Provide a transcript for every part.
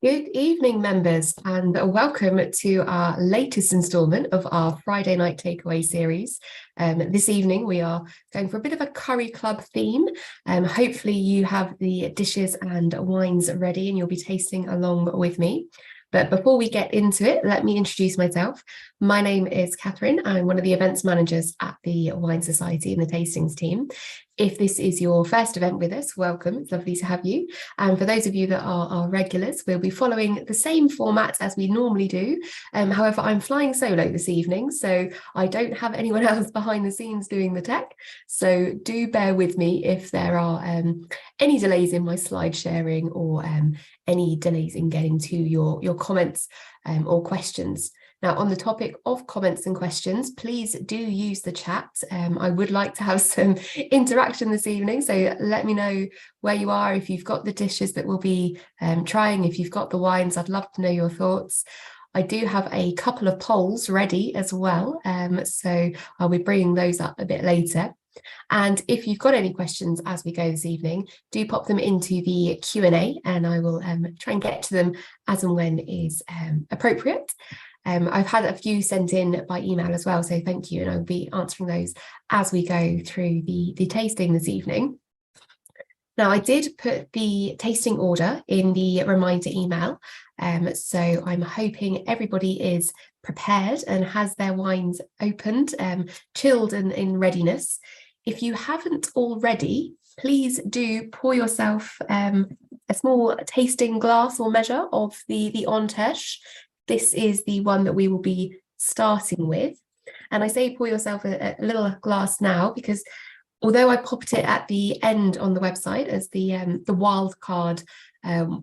Good evening, members, and welcome to our latest instalment of our Friday night takeaway series. This evening, we are going for a bit of a curry club theme. Hopefully you have the dishes and wines ready and you'll be tasting along with me. But before we get into it, let me introduce myself. My name is Catherine. I'm one of the events managers at the Wine Society and the tastings team. If this is your first event with us, welcome. It's lovely to have you. And for those of you that are our regulars, we'll be following the same format as we normally do. However, I'm flying solo this evening, so I don't have anyone else behind the scenes doing the tech. So do bear with me if there are any delays in my slide sharing or any delays in getting to your comments or questions. Now, on the topic of comments and questions, please do use the chat. I would like to have some interaction this evening, so let me know where you are, if you've got the dishes that we'll be trying, if you've got the wines, I'd love to know your thoughts. I do have a couple of polls ready as well, so I'll be bringing those up a bit later. And if you've got any questions as we go this evening, do pop them into the Q&A and I will try and get to them as and when is appropriate. I've had a few sent in by email as well, so thank you, and I'll be answering those as we go through the tasting this evening. Now, I did put the tasting order in the reminder email, so I'm hoping everybody is prepared and has their wines opened, chilled and in readiness. If you haven't already, please do pour yourself a small tasting glass or measure of the Antech. This is the one that we will be starting with. And I say pour yourself a little glass now because although I popped it at the end on the website as the wild card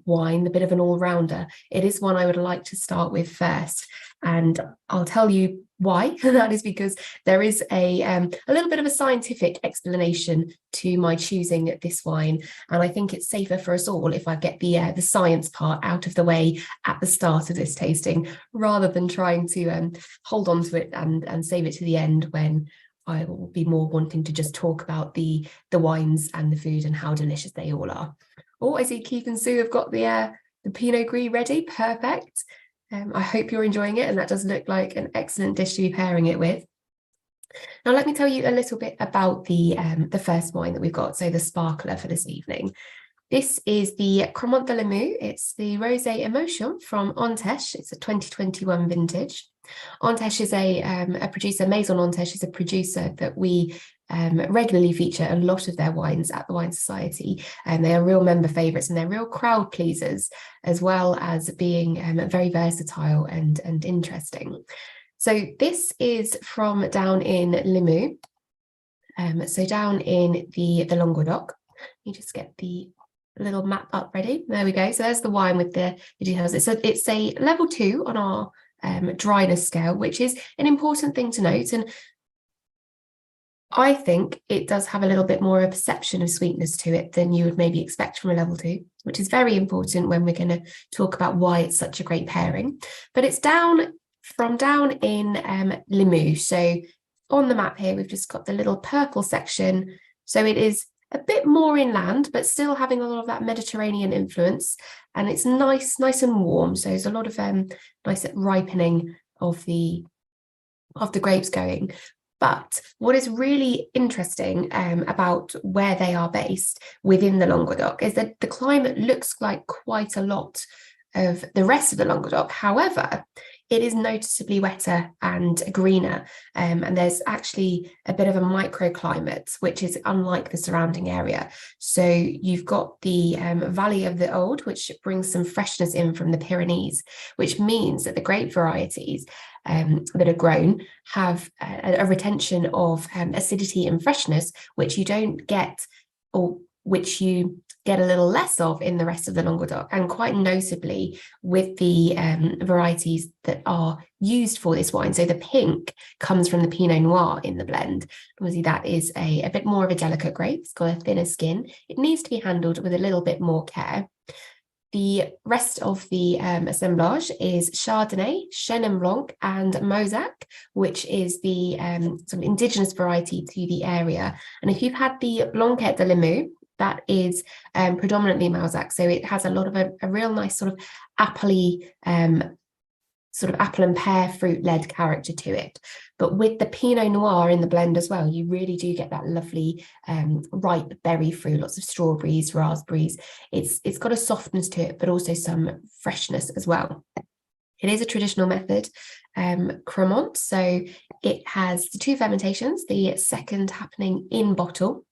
wine, a bit of an all-rounder, it is one I would like to start with first. And I'll tell you why. That is because there is a little bit of a scientific explanation to my choosing this wine. And I think it's safer for us all if I get the science part out of the way at the start of this tasting, rather than trying to hold on to it and save it to the end when I will be more wanting to just talk about the wines and the food and how delicious they all are. Oh, I see Keith and Sue have got the Pinot Gris ready. Perfect. I hope you're enjoying it, and that does look like an excellent dish to be pairing it with. Now, let me tell you a little bit about the first wine that we've got, so the sparkler for this evening. This is the Crémant de Limoux. It's the Rosé Emotion from Antech. It's a 2021 vintage. Antech is a producer. Maison Antech is a producer that we regularly feature a lot of their wines at the Wine Society, and they are real member favourites and they're real crowd pleasers, as well as being very versatile and interesting. So this is from down in Limoux, so down in the Languedoc. You just get the little map up ready. There we go. So there's the wine with the details. It's a level 2 on our dryness scale, which is an important thing to note. And I think it does have a little bit more of a perception of sweetness to it than you would maybe expect from a level 2, which is very important when we're going to talk about why it's such a great pairing. But it's down in Limoux. So on the map here, we've just got the little purple section. So it is a bit more inland, but still having a lot of that Mediterranean influence. And it's nice and warm. So there's a lot of nice ripening of the grapes going. But what is really interesting about where they are based within the Languedoc is that the climate looks like quite a lot of the rest of the Languedoc. However, it is noticeably wetter and greener, and there's actually a bit of a microclimate, which is unlike the surrounding area. So you've got the Valley of the Aude, which brings some freshness in from the Pyrenees, which means that the grape varieties that are grown have a retention of acidity and freshness, which you don't get, or which you get a little less of in the rest of the Languedoc, and quite notably with the varieties that are used for this wine. So the pink comes from the Pinot Noir in the blend. Obviously, that is a bit more of a delicate grape. It's got a thinner skin. It needs to be handled with a little bit more care. The rest of the assemblage is Chardonnay, Chenin Blanc, and Mosaic, which is the sort of indigenous variety to the area. And if you've had the Blanquette de Limoux, that is predominantly Malzac. So it has a lot of a real nice sort of appley, sort of apple and pear fruit-led character to it. But with the Pinot Noir in the blend as well, you really do get that lovely ripe berry fruit, lots of strawberries, raspberries. It's got a softness to it, but also some freshness as well. It is a traditional method, Crémant, so it has the 2 fermentations, the second happening in bottle,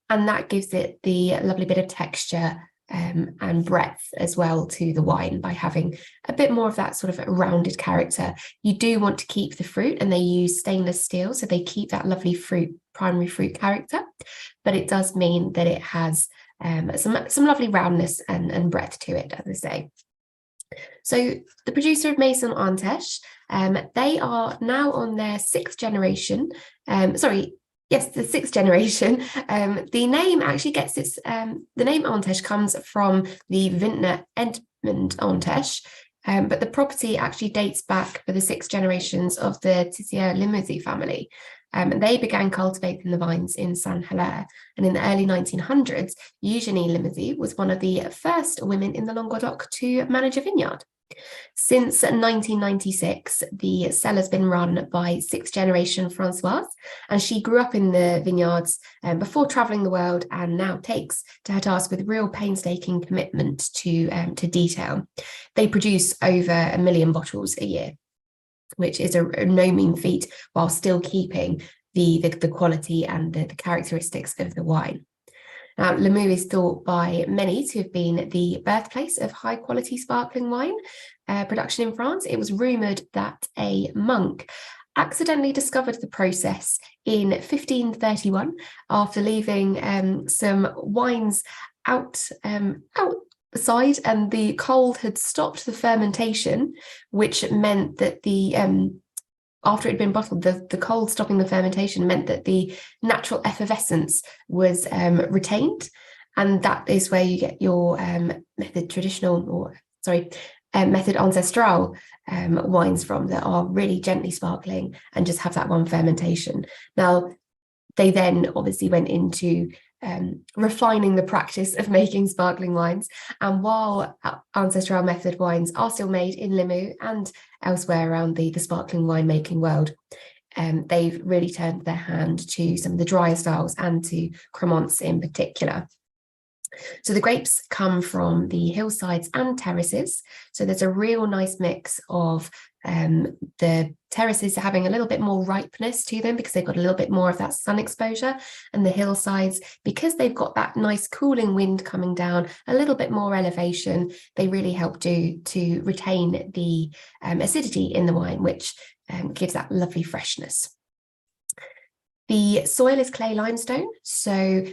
and that gives it the lovely bit of texture and breadth as well to the wine by having a bit more of that sort of rounded character. You do want to keep the fruit, and they use stainless steel, so they keep that lovely primary fruit character, but it does mean that it has some lovely roundness and breadth to it, as I say. So the producer of Maison Antech, they are now on their 6th generation. Yes, the 6th generation. The name actually gets its, the name Antech comes from the vintner Edmond Antech, but the property actually dates back for the 6 generations of the Limousin family. They began cultivating the vines in Saint-Hilaire, and in the early 1900s, Eugénie Limousin was one of the first women in the Languedoc to manage a vineyard. Since 1996, the cellar's been run by 6th generation Françoise, and she grew up in the vineyards before travelling the world, and now takes to her task with real painstaking commitment to detail. They produce over 1 million bottles a year, which is a no mean feat, while still keeping the quality and the characteristics of the wine. Now, Limoux is thought by many to have been the birthplace of high-quality sparkling wine production in France. It was rumoured that a monk accidentally discovered the process in 1531 after leaving some wines outside, and the cold had stopped the fermentation, which meant that after it had been bottled, the cold stopping the fermentation meant that the natural effervescence was retained, and that is where you get your method ancestral wines from, that are really gently sparkling and just have that one fermentation. Now, they then obviously went into refining the practice of making sparkling wines, and while ancestral method wines are still made in Limoux and elsewhere around the sparkling winemaking world, they've really turned their hand to some of the drier styles and to Crémants in particular. So the grapes come from the hillsides and terraces. So there's a real nice mix of the terraces having a little bit more ripeness to them because they've got a little bit more of that sun exposure, and the hillsides, because they've got that nice cooling wind coming down, a little bit more elevation, they really help to retain the acidity in the wine, which gives that lovely freshness. The soil is clay limestone, so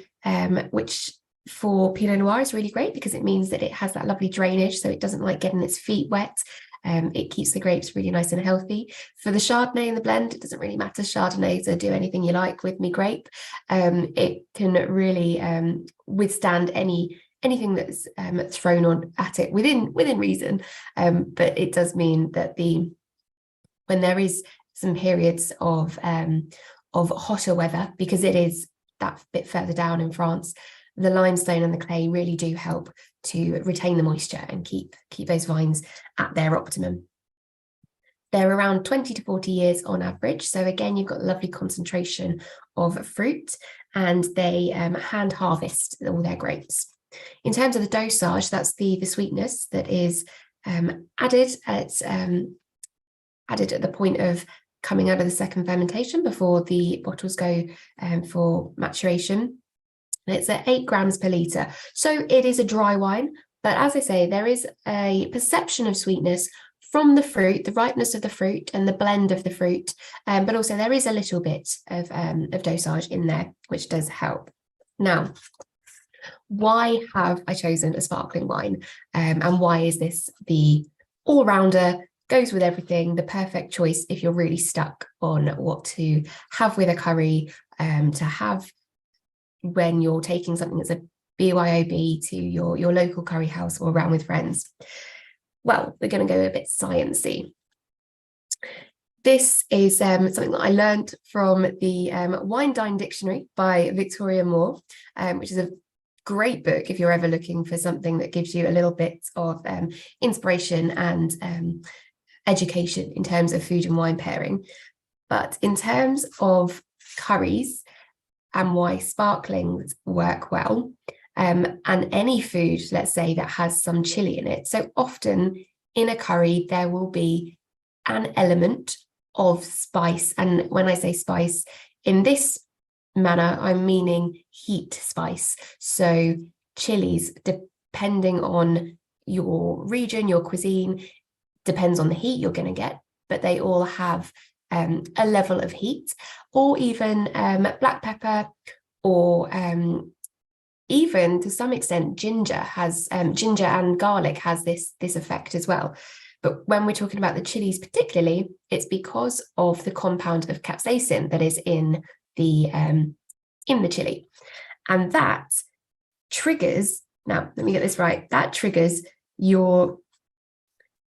which for Pinot Noir is really great because it means that it has that lovely drainage, so it doesn't like getting its feet wet. It keeps the grapes really nice and healthy. For the Chardonnay in the blend, it doesn't really matter. Chardonnay, so do anything you like with me grape. It can really withstand anything that's thrown on at it within reason. But it does mean that when there is some periods of hotter weather, because it is that bit further down in France, the limestone and the clay really do help to retain the moisture and keep those vines at their optimum. They're around 20 to 40 years on average. So again, you've got a lovely concentration of fruit, and they hand harvest all their grapes. In terms of the dosage, that's the sweetness that is added at the point of coming out of the second fermentation before the bottles go for maturation. And it's at 8 grams per litre. So it is a dry wine, but as I say, there is a perception of sweetness from the fruit, the ripeness of the fruit and the blend of the fruit, but also there is a little bit of dosage in there, which does help. Now, why have I chosen a sparkling wine? And why is this the all-rounder, goes with everything, the perfect choice if you're really stuck on what to have with a curry, to have when you're taking something that's a BYOB to your local curry house or around with friends? Well, we're going to go a bit sciencey. This is something that I learned from the Wine Dine Dictionary by Victoria Moore, which is a great book if you're ever looking for something that gives you a little bit of inspiration and education in terms of food and wine pairing. But in terms of curries and why sparklings work well, and any food, let's say, that has some chili in it. So often in a curry, there will be an element of spice. And when I say spice, in this manner, I'm meaning heat spice. So chilies, depending on your region, your cuisine, depends on the heat you're going to get, but they all have a level of heat, or even black pepper, or even to some extent ginger and garlic has this effect as well. But when we're talking about the chilies particularly, it's because of the compound of capsaicin that is in the chili, and that triggers, now let me get this right, that triggers your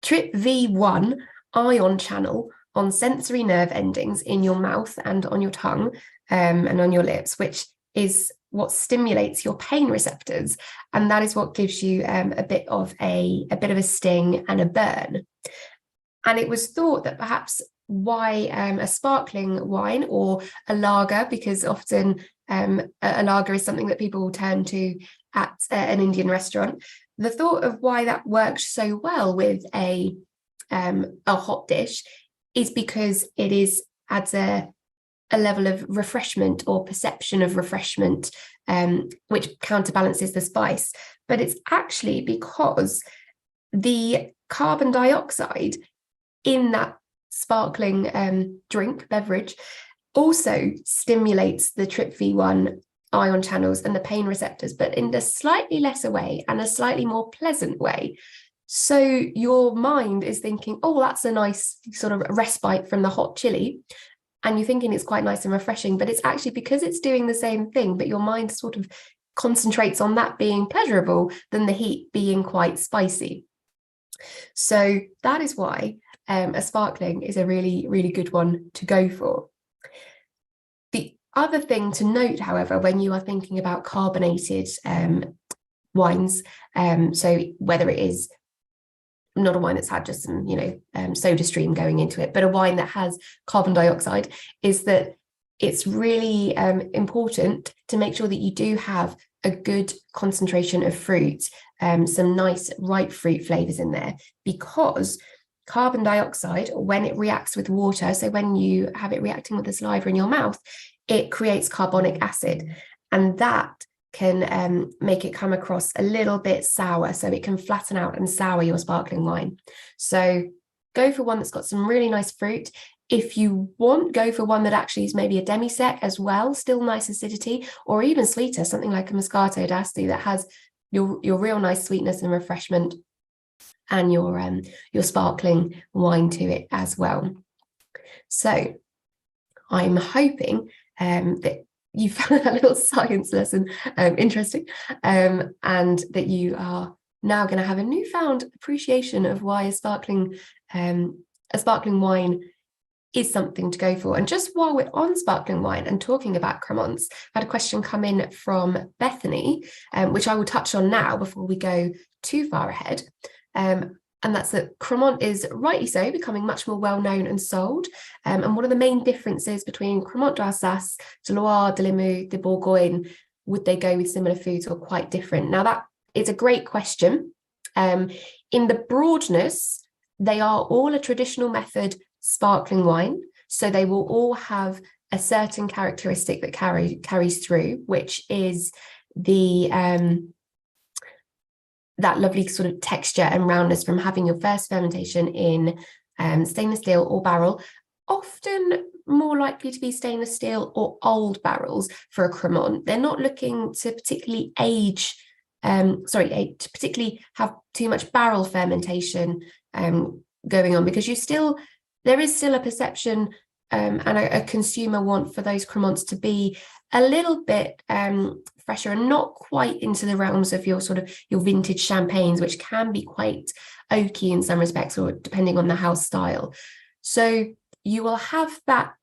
TRPV1 ion channel on sensory nerve endings in your mouth and on your tongue and on your lips, which is what stimulates your pain receptors, and that is what gives you a bit of a sting and a burn. And it was thought that perhaps why a sparkling wine or a lager, because often a lager is something that people will turn to at an Indian restaurant, the thought of why that works so well with a hot dish is because it adds a level of refreshment or perception of refreshment, which counterbalances the spice. But it's actually because the carbon dioxide in that sparkling beverage also stimulates the TRPV1 ion channels and the pain receptors, but in a slightly lesser way and a slightly more pleasant way. So your mind is thinking, oh, that's a nice sort of respite from the hot chili, and you're thinking it's quite nice and refreshing, but it's actually because it's doing the same thing, but your mind sort of concentrates on that being pleasurable than the heat being quite spicy. So that is why a sparkling is a really, really good one to go for. The other thing to note, however, when you are thinking about carbonated wines, so whether it is not a wine that's had just some, soda stream going into it, but a wine that has carbon dioxide, is that it's really important to make sure that you do have a good concentration of fruit, some nice ripe fruit flavors in there, because carbon dioxide, when it reacts with water, so when you have it reacting with the saliva in your mouth, it creates carbonic acid, and that can make it come across a little bit sour, so it can flatten out and sour your sparkling wine. So go for one that's got some really nice fruit. If you want, go for one that actually is maybe a demi-sec as well, still nice acidity, or even sweeter, something like a Moscato d'Asti that has your real nice sweetness and refreshment, and your sparkling wine to it as well. So I'm hoping that you found that little science lesson interesting, and that you are now going to have a newfound appreciation of why a sparkling wine is something to go for. And just while we're on sparkling wine and talking about Crémants, I had a question come in from Bethany, which I will touch on now before we go too far ahead. And that's that Crémant is, rightly so, becoming much more well-known and sold. And one of the main differences between Crémant d'Alsace, de Loire, de Limoux, de Bourgogne, would they go with similar foods or quite different? Now, that is a great question. In the broadness, they are all a traditional method sparkling wine. So they will all have a certain characteristic that carries through, which is the that lovely sort of texture and roundness from having your first fermentation in stainless steel or barrel, often more likely to be stainless steel or old barrels for a Crémant. They're not looking to particularly to particularly have too much barrel fermentation going on, because there is still a perception and a consumer want for those Crémants to be a little bit fresher and not quite into the realms of your vintage champagnes, which can be quite oaky in some respects, or depending on the house style. So you will have that,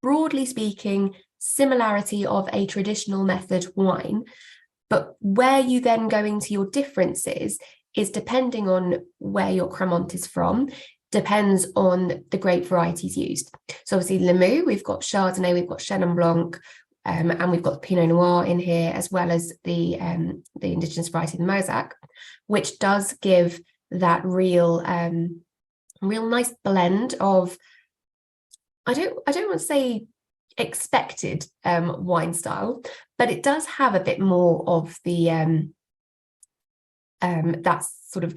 broadly speaking, similarity of a traditional method wine, But where you then go into your differences is depending on where your Crémant is from, depends on the grape varieties used. So obviously Limoux, we've got Chardonnay, we've got Chenin Blanc, and we've got Pinot Noir in here, as well as the indigenous variety, the Mosaic, which does give that real nice blend of, I don't want to say expected wine style, but it does have a bit more of the that sort of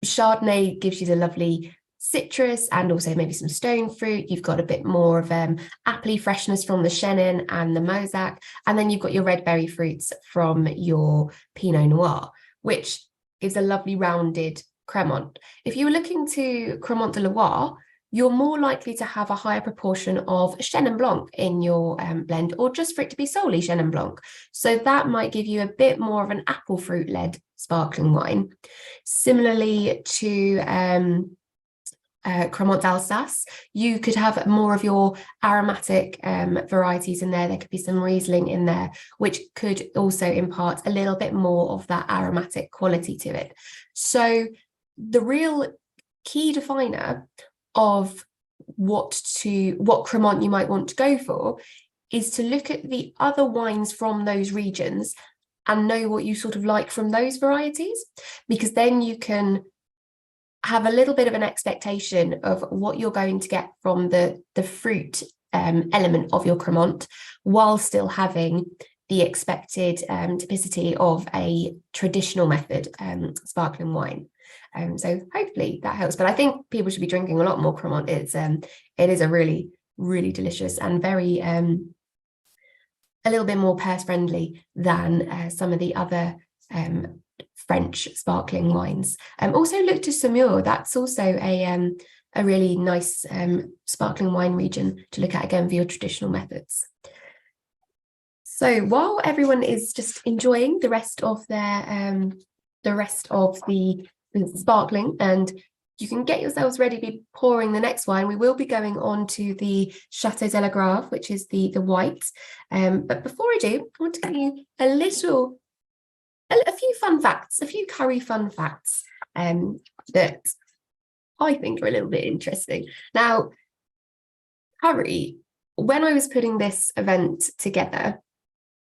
Chardonnay gives you the lovely citrus and also maybe some stone fruit. You've got a bit more of appley freshness from the Chenin and the Mosaic, and then you've got your red berry fruits from your Pinot Noir, which gives a lovely rounded Crémant. If you were looking to Crémant de Loire, you're more likely to have a higher proportion of Chenin Blanc in your blend, or just for it to be solely Chenin Blanc. So that might give you a bit more of an apple fruit-led sparkling wine. Similarly to Crémant d'Alsace, you could have more of your aromatic varieties in there. There could be some Riesling in there, which could also impart a little bit more of that aromatic quality to it. So the real key definer of what Crémant you might want to go for is to look at the other wines from those regions and know what you sort of like from those varieties, because then you can have a little bit of an expectation of what you're going to get from the fruit element of your Crémant, while still having the expected typicity of a traditional method sparkling wine. So hopefully that helps. But I think people should be drinking a lot more Crémant. It is a really, really delicious and very a little bit more purse friendly than some of the other French sparkling wines. Also look to Saumur. That's also a really nice sparkling wine region to look at again for your traditional methods. So while everyone is just enjoying the rest of their the sparkling, and you can get yourselves ready to be pouring the next wine, we will be going on to the Château de la Grave, which is the white. But before I do, I want to give you a few fun facts, a few curry fun facts that I think are a little bit interesting. Now, curry, when I was putting this event together,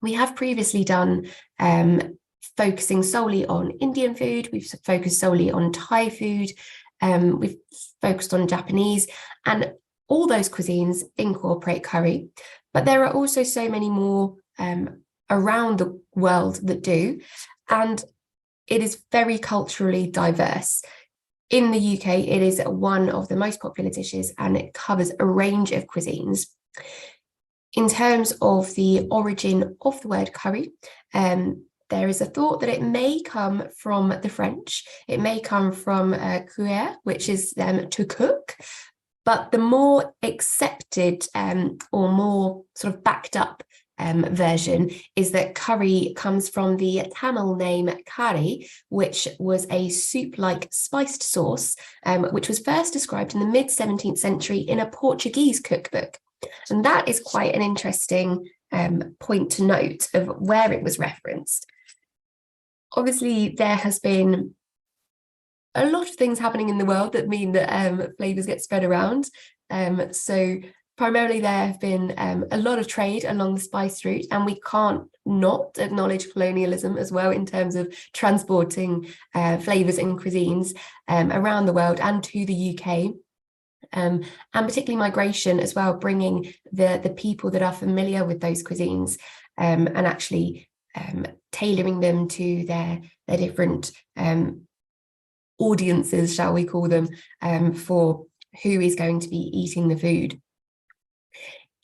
we have previously done focusing solely on Indian food, we've focused solely on Thai food, we've focused on Japanese, and all those cuisines incorporate curry. But there are also so many more around the world that do, and it is very culturally diverse. In the UK, it is one of the most popular dishes, and it covers a range of cuisines. In terms of the origin of the word curry, there is a thought that it may come from the French. It may come from cuire, which is to cook. But the more accepted or more sort of backed up version is that curry comes from the Tamil name curry, which was a soup-like spiced sauce, which was first described in the mid-17th century in a Portuguese cookbook. And that is quite an interesting point to note of where it was referenced. Obviously, there has been a lot of things happening in the world that mean that flavours get spread around. So primarily there have been a lot of trade along the spice route, and we can't not acknowledge colonialism as well in terms of transporting flavours and cuisines around the world and to the UK. And particularly migration as well, bringing the people that are familiar with those cuisines and actually tailoring them to their different audiences, shall we call them, for who is going to be eating the food.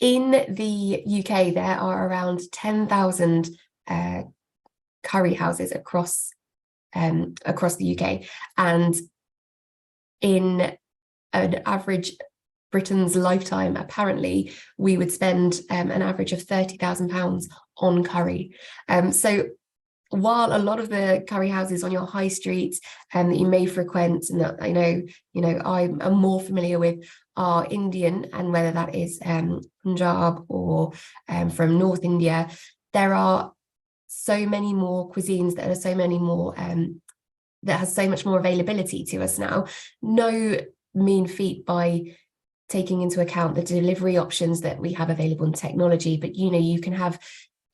In the UK, there are around 10,000 curry houses across the UK, and in an average Britain's lifetime, apparently we would spend an average of £30,000 on curry. So while a lot of the curry houses on your high street that you may frequent, and that I know I'm more familiar with, are Indian, and whether that is Punjab or from North India, there are so many more cuisines, that are so many more that has so much more availability to us now. No mean feat by taking into account the delivery options that we have available in technology, but you can have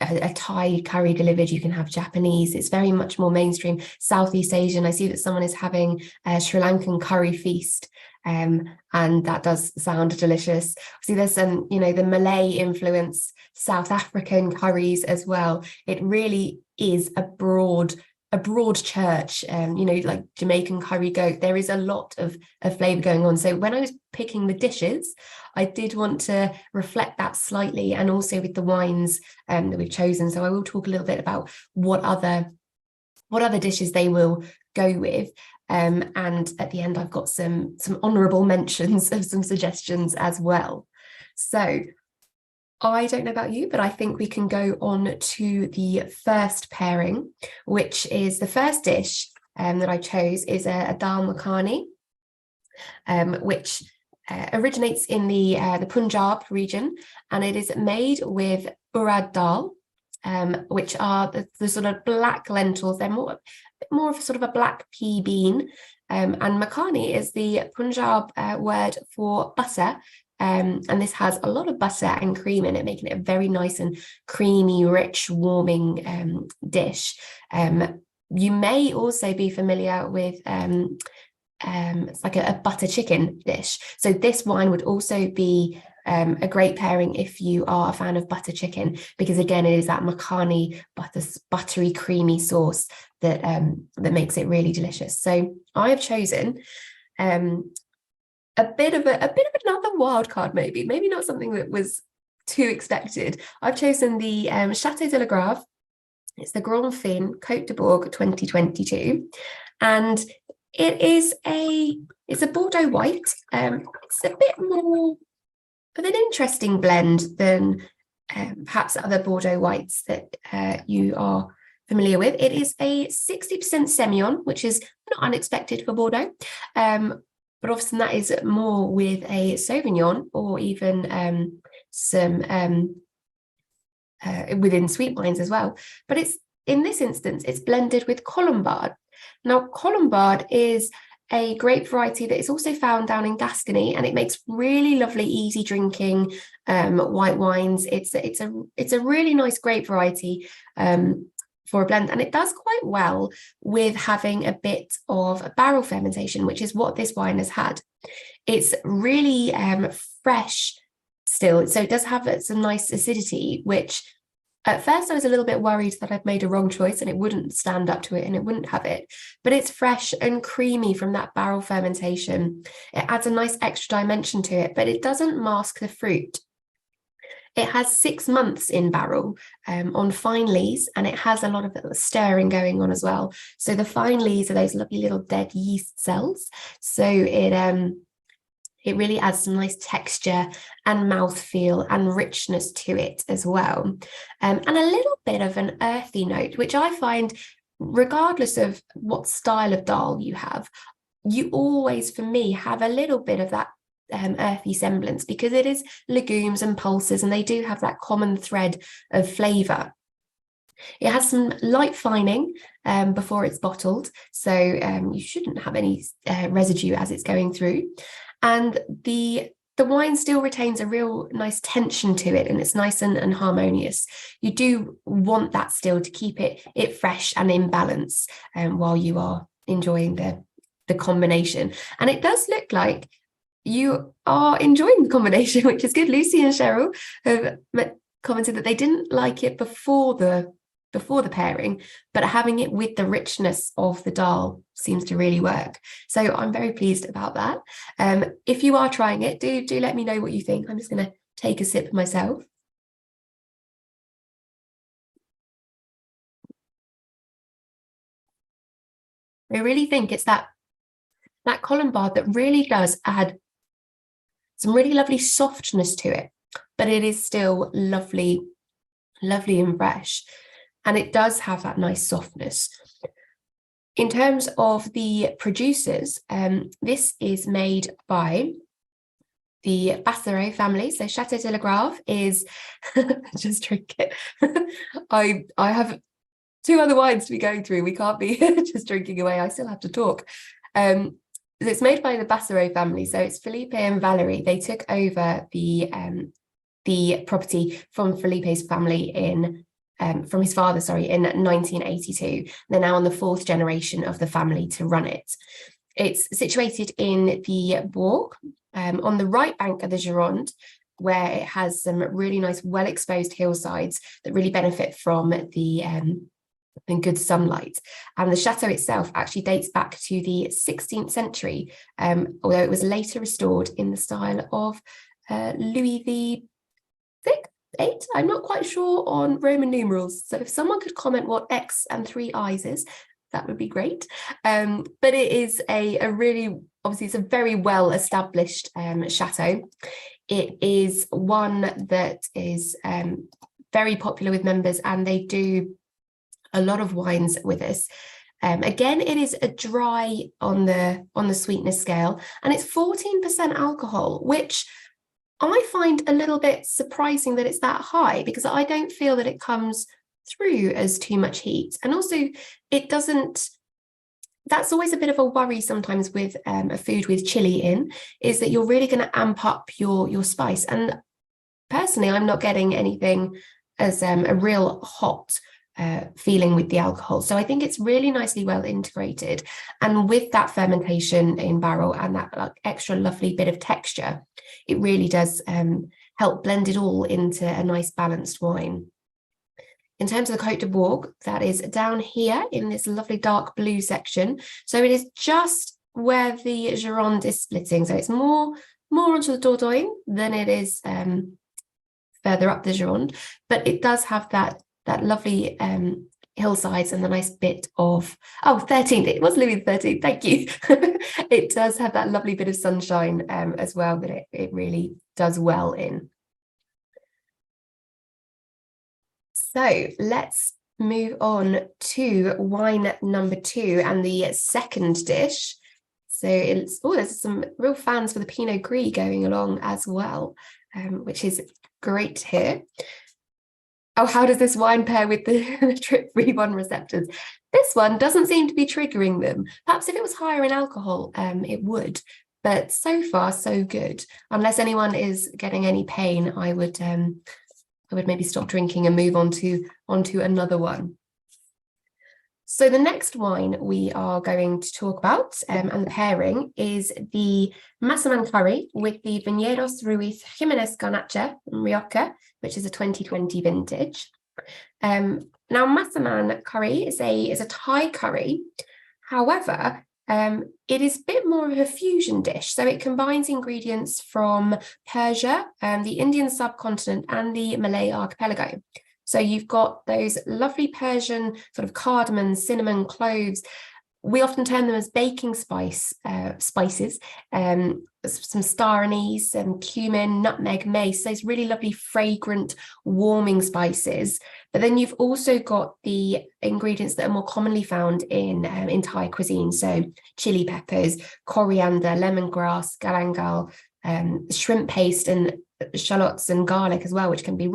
a Thai curry delivered, you can have Japanese. It's very much more mainstream. Southeast Asian, I see that someone is having a Sri Lankan curry feast, and that does sound delicious. See, there's some, the Malay influence, South African curries as well. It really is a broad church, like Jamaican curry goat. There is a lot of flavor going on. So when I was picking the dishes, I did want to reflect that slightly, and also with the wines that we've chosen. So I will talk a little bit about what other dishes they will go with. And at the end, I've got some honorable mentions of some suggestions as well. So I don't know about you, but I think we can go on to the first pairing, which is the first dish that I chose is a dal makhani, which originates in the Punjab region, and it is made with urad dal, which are the sort of black lentils. They're more of a sort of a black pea bean, and makhani is the Punjab word for butter. And this has a lot of butter and cream in it, making it a very nice and creamy, rich, warming dish. You may also be familiar with it's like a butter chicken dish. So this wine would also be a great pairing if you are a fan of butter chicken, because again, it is that makhani buttery, creamy sauce that makes it really delicious. So I have chosen a bit of another wild card, maybe not something that was too expected. I've chosen the Château de la Grave. It's the Grand Fin Côte de Bourg 2022, and it's a Bordeaux white. It's a bit more of an interesting blend than perhaps other Bordeaux whites that you are familiar with. It is a 60% Semillon, which is not unexpected for Bordeaux. But often that is more with a Sauvignon, or even some within sweet wines as well. But in this instance, it's blended with Colombard. Now, Colombard is a grape variety that is also found down in Gascony, and it makes really lovely, easy drinking white wines. It's a really nice grape variety for a blend, and it does quite well with having a bit of barrel fermentation, which is what this wine has had. It's really fresh still, so it does have some nice acidity, which at first I was a little bit worried that I'd made a wrong choice and it wouldn't stand up to it and it wouldn't have it, but it's fresh and creamy from that barrel fermentation. It adds a nice extra dimension to it, but it doesn't mask the fruit. It has 6 months in barrel on fine lees, and it has a lot of stirring going on as well. So the fine lees are those lovely little dead yeast cells. So it really adds some nice texture and mouthfeel and richness to it as well. And a little bit of an earthy note, which I find, regardless of what style of dal you have, you always, for me, have a little bit of that earthy semblance, because it is legumes and pulses, and they do have that common thread of flavour. It has some light fining before it's bottled, so you shouldn't have any residue as it's going through. And the wine still retains a real nice tension to it, and it's nice and harmonious. You do want that still to keep it fresh and in balance while you are enjoying the combination. And it does look like you are enjoying the combination, which is good. Lucy and Cheryl have commented that they didn't like it before the pairing, but having it with the richness of the dal seems to really work. So I'm very pleased about that. If you are trying it, do let me know what you think. I'm just going to take a sip myself. I really think it's that Colombard that really does add some really lovely softness to it, but it is still lovely and fresh. And it does have that nice softness. In terms of the producers, this is made by the Bassereau family. So Château de la Grave is, just drink it. I have two other wines to be going through. We can't be just drinking away. I still have to talk. It's made by the Bassereau family. So it's Felipe and Valerie. They took over the property from Felipe's family from his father, in 1982. They're now on the fourth generation of the family to run it. It's situated in the Bourg, on the right bank of the Gironde, where it has some really nice, well-exposed hillsides that really benefit from the good sunlight. And the chateau itself actually dates back to the 16th century, although it was later restored in the style of Louis the Sixth, Eight. I'm not quite sure on Roman numerals. So if someone could comment what X and 3 I's is, that would be great. But it is a really, obviously, it's a very well-established chateau. It is one that is very popular with members, and they do a lot of wines with us. Again, it is a dry on the sweetness scale, and it's 14% alcohol, which I find a little bit surprising that it's that high, because I don't feel that it comes through as too much heat. And also it doesn't, that's always a bit of a worry sometimes with a food with chili in, is that you're really going to amp up your spice. And personally, I'm not getting anything as a real hot feeling with the alcohol. So I think it's really nicely well integrated. And with that fermentation in barrel and that extra lovely bit of texture, it really does help blend it all into a nice balanced wine. In terms of the Côte de Bourg, that is down here in this lovely dark blue section. So it is just where the Gironde is splitting. So it's more onto the Dordogne than it is further up the Gironde, but it does have that lovely hillsides and the nice bit of 13th. It was Louis XIII. Thank you. It does have that lovely bit of sunshine as well that it really does well in. So let's move on to wine number 2 and the second dish. So there's some real fans for the Pinot Gris going along as well, which is great to hear. Oh, how does this wine pair with the trip-free one receptors? This one doesn't seem to be triggering them. Perhaps if it was higher in alcohol, it would. But so far, so good. Unless anyone is getting any pain, I would maybe stop drinking and move on to another one. So the next wine we are going to talk about and the pairing is the Massaman curry with the Viñedos Ruiz Jiménez Garnacha from Rioja, which is a 2020 vintage. Now, Massaman curry is a Thai curry. However, it is a bit more of a fusion dish. So it combines ingredients from Persia, the Indian subcontinent, and the Malay archipelago. So you've got those lovely Persian sort of cardamom, cinnamon, cloves. We often term them as baking spices, some star anise, cumin, nutmeg, mace, those really lovely fragrant warming spices. But then you've also got the ingredients that are more commonly found in Thai cuisine. So chili peppers, coriander, lemongrass, galangal, shrimp paste, and shallots and garlic as well, which can be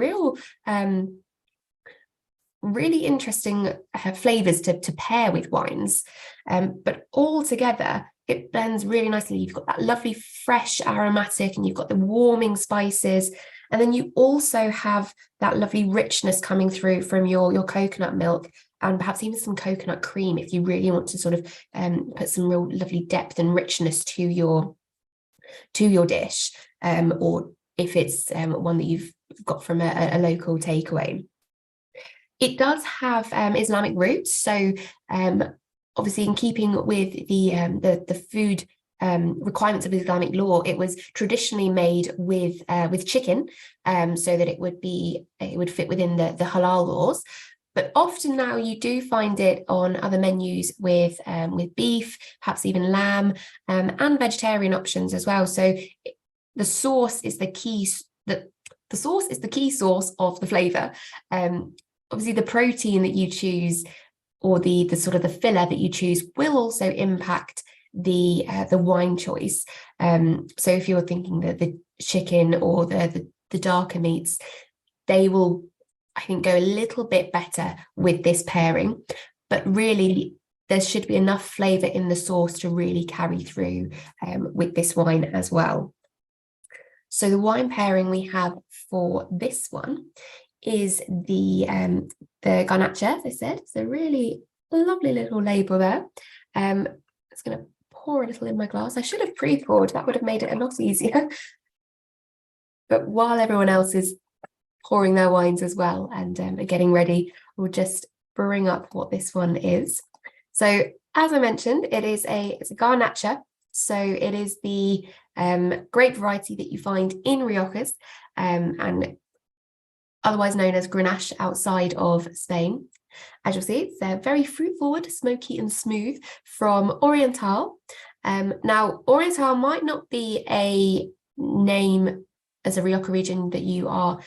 really interesting flavors to pair with wines. But all together, it blends really nicely. You've got that lovely fresh aromatic, and you've got the warming spices. And then you also have that lovely richness coming through from your coconut milk, and perhaps even some coconut cream if you really want to sort of put some real lovely depth and richness to your dish, or if it's one that you've got from a local takeaway. It does have Islamic roots, so obviously in keeping with the food requirements of Islamic law, it was traditionally made with chicken, so that it would fit within the halal laws. But often now you do find it on other menus with beef, perhaps even lamb, and vegetarian options as well. So the sauce is the key. The sauce is the key source of the flavour. Obviously, the protein that you choose, or the sort of the filler that you choose, will also impact the wine choice. So if you're thinking that the chicken or the darker meats, they will I think, go a little bit better with this pairing, but really there should be enough flavour in the sauce to really carry through with this wine as well. So the wine pairing we have for this one is the Garnacha, as I said. So really lovely little label there. I'm just going to pour a little in my glass. I should have pre-poured. That would have made it a lot easier. But while everyone else is pouring their wines as well and getting ready, we'll just bring up what this one is. So as I mentioned, it's a Garnacha. So it is the grape variety that you find in Riojas and otherwise known as Grenache outside of Spain. As you'll see, it's very fruit forward, smoky and smooth from Oriental. Now, Oriental might not be a name as a Rioja region that you are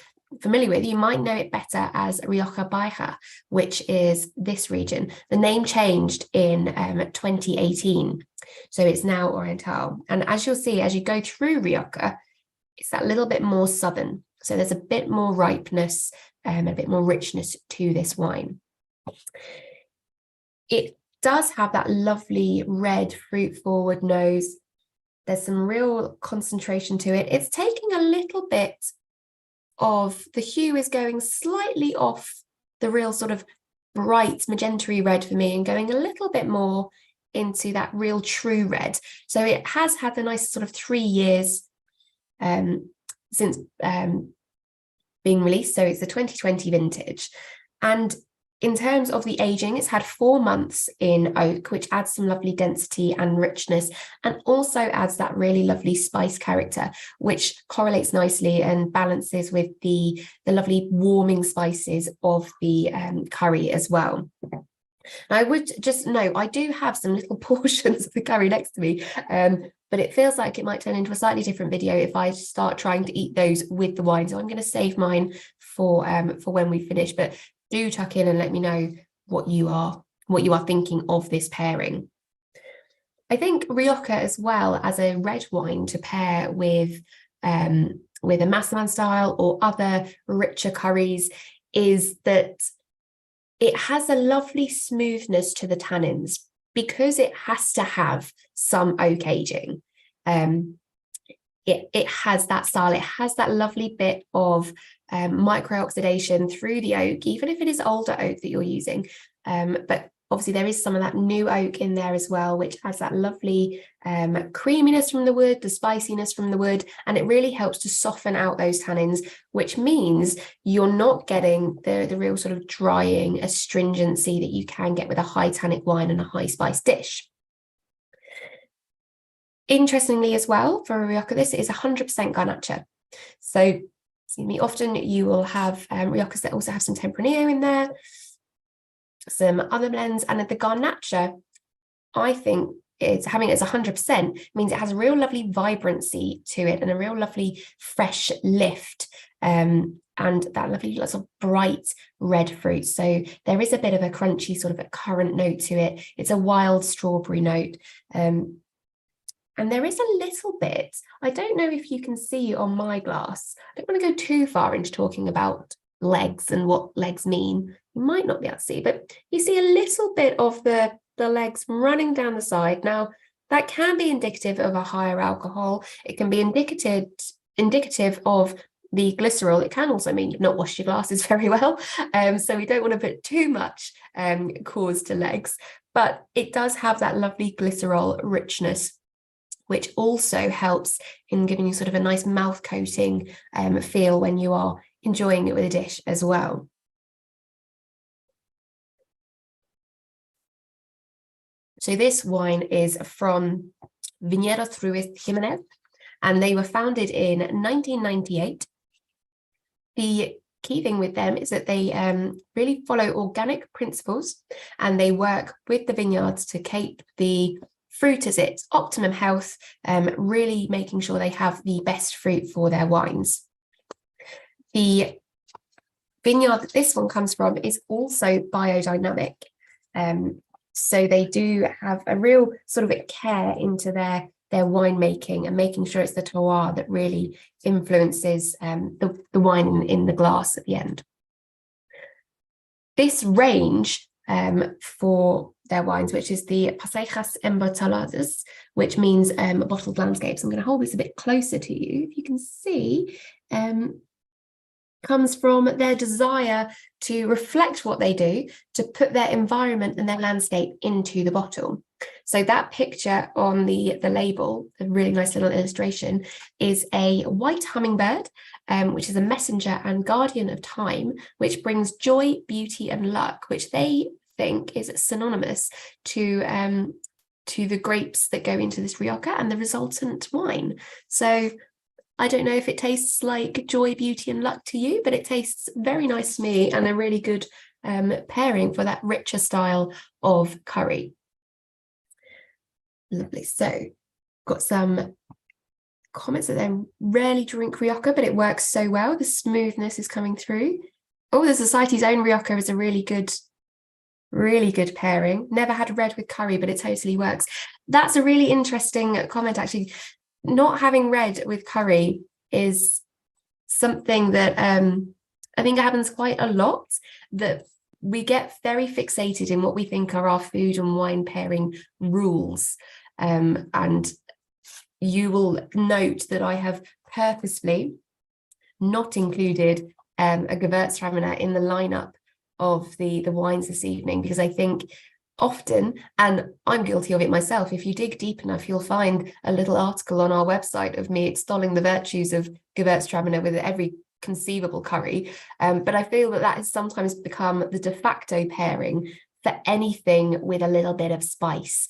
familiar with. You might know it better as Rioja Baja, which is this region. The name changed in 2018, so it's now Oriental. And as you'll see, as you go through Rioja, it's that little bit more southern. So there's a bit more ripeness and a bit more richness to this wine. It does have that lovely red fruit forward nose. There's some real concentration to it. It's taking a little bit of, the hue is going slightly off the real sort of bright magenta-y red for me and going a little bit more into that real true red. So it has had a nice sort of 3 years since being released. So it's a 2020 vintage. And in terms of the aging, it's had 4 months in oak, which adds some lovely density and richness, and also adds that really lovely spice character, which correlates nicely and balances with the lovely warming spices of the curry as well. Now, I would just note, I do have some little portions of the curry next to me, but it feels like it might turn into a slightly different video if I start trying to eat those with the wine. So I'm going to save mine for when we finish. But do tuck in and let me know what you are thinking of this pairing. I think Rioja as well as a red wine to pair with a Massaman style or other richer curries is that it has a lovely smoothness to the tannins because it has to have some oak aging. It has that style. It has that lovely bit of micro-oxidation through the oak, even if it is older oak that you're using. But obviously there is some of that new oak in there as well, which adds that lovely creaminess from the wood, the spiciness from the wood, and it really helps to soften out those tannins, which means you're not getting the real sort of drying astringency that you can get with a high tannic wine and a high spice dish. Interestingly as well, for a Rioja, this is 100% Garnacha. So, often you will have Riojas that also have some Tempranillo in there, some other blends, and the Garnacha, I think, having it as 100% means it has a real lovely vibrancy to it and a real lovely fresh lift, and that lovely sort of bright red fruit. So there is a bit of a crunchy sort of a currant note to it. It's a wild strawberry note. And there is a little bit, I don't know if you can see on my glass, I don't want to go too far into talking about legs and what legs mean. You might not be able to see, but you see a little bit of the legs running down the side. Now, that can be indicative of a higher alcohol. It can be indicative of the glycerol. It can also mean you've not washed your glasses very well. So we don't want to put too much cause to legs, but it does have that lovely glycerol richness, which also helps in giving you sort of a nice mouth coating feel when you are enjoying it with a dish as well. So this wine is from Viñedos Ruiz Jiménez, and they were founded in 1998. The key thing with them is that they really follow organic principles, and they work with the vineyards to keep the fruit as its optimum health, really making sure they have the best fruit for their wines. The vineyard that this one comes from is also biodynamic. So they do have a real sort of a care into their winemaking and making sure it's the terroir that really influences the wine in the glass at the end. this range for their wines, which is the Pasejas Emboteladas, which means bottled landscapes. I'm going to hold this a bit closer to you. If you can see, comes from their desire to reflect what they do, to put their environment and their landscape into the bottle. So that picture on the label, a really nice little illustration, is a white hummingbird, which is a messenger and guardian of time, which brings joy, beauty, and luck, which they think is synonymous to the grapes that go into this Rioja and the resultant wine. So I don't know if it tastes like joy, beauty, and luck to you, but it tastes very nice to me and a really good pairing for that richer style of curry. Lovely. So got some comments that they rarely drink Rioja, but it works so well. The smoothness is coming through. Oh, the Society's Own Rioja is a really good pairing. Never had red with curry, but it totally works. That's a really interesting comment, actually. Not having red with curry is something that I think happens quite a lot, that we get very fixated in what we think are our food and wine pairing rules. And you will note that I have purposefully not included a Gewürztraminer in the lineup of the wines this evening, because I think often, and I'm guilty of it myself, if you dig deep enough, you'll find a little article on our website of me extolling the virtues of Gewürztraminer with every conceivable curry. But I feel that has sometimes become the de facto pairing for anything with a little bit of spice.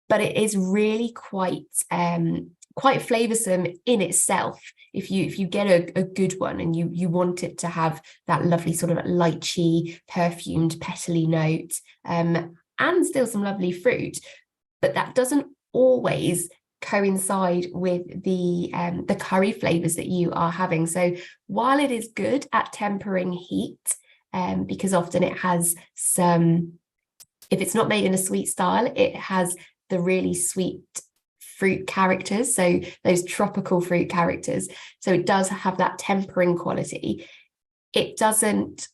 But it is really quite flavoursome in itself. If you get a good one and you want it to have that lovely sort of lychee, perfumed, petally note, and still some lovely fruit, but that doesn't always coincide with the curry flavors that you are having. So while it is good at tempering heat, because often it has some, if it's not made in a sweet style, it has the really sweet fruit characters, so those tropical fruit characters, so it does have that tempering quality. It doesn't